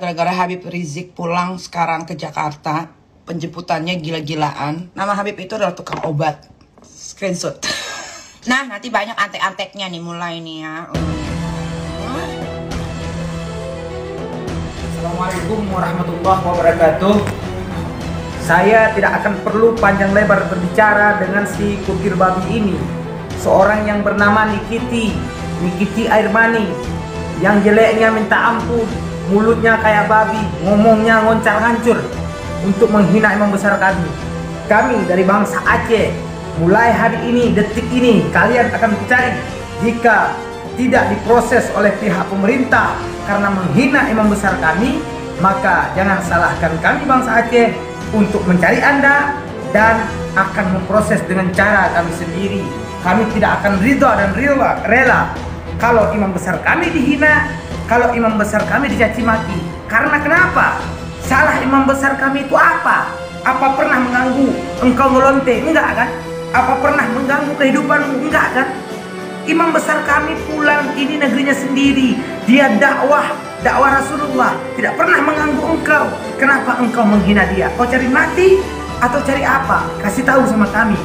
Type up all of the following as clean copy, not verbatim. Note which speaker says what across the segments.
Speaker 1: gara-gara Habib Rizik pulang sekarang ke Jakarta. Penjemputannya gila-gilaan. Nama Habib itu adalah tukang obat. Screenshot. Nah, nanti banyak antek-anteknya nih mulai nih ya.
Speaker 2: Assalamualaikum warahmatullahi wabarakatuh. Saya tidak akan perlu panjang lebar berbicara dengan si kukir babi ini. Seorang yang bernama Nikiti Airmani, yang jeleknya minta ampun, mulutnya kayak babi, ngomongnya ngoncal-ngancur untuk menghina imam besar kami. Kami dari bangsa Aceh, mulai hari ini, detik ini, kalian akan mencari jika tidak diproses oleh pihak pemerintah karena menghina imam besar kami, maka jangan salahkan kami bangsa Aceh untuk mencari Anda dan akan memproses dengan cara kami sendiri. Kami tidak akan ridha dan rela kalau imam besar kami dihina, kalau imam besar kami dicaci maki. Karena kenapa? Salah imam besar kami itu apa? Apa pernah mengganggu engkau ngelonte? Enggak kan? Apa pernah mengganggu kehidupanmu? Enggak kan? Imam besar kami pulang, ini negerinya sendiri. Dia dakwah Rasulullah, tidak pernah mengganggu engkau. Kenapa engkau menghina dia? Kau cari mati atau cari apa? Kasih tahu sama kami.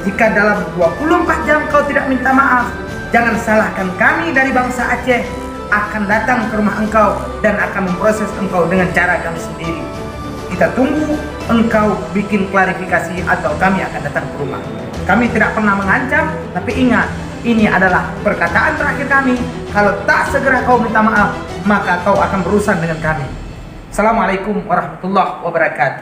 Speaker 2: Jika dalam 24 jam kau tidak minta maaf, jangan salahkan kami dari bangsa Aceh akan datang ke rumah engkau dan akan memproses engkau dengan cara kami sendiri. Kita tunggu engkau bikin klarifikasi atau kami akan datang ke rumah. Kami tidak pernah mengancam, tapi ingat, ini adalah perkataan terakhir kami. Kalau tak segera kau minta maaf, maka kau akan berurusan dengan kami. Assalamualaikum warahmatullahi wabarakatuh.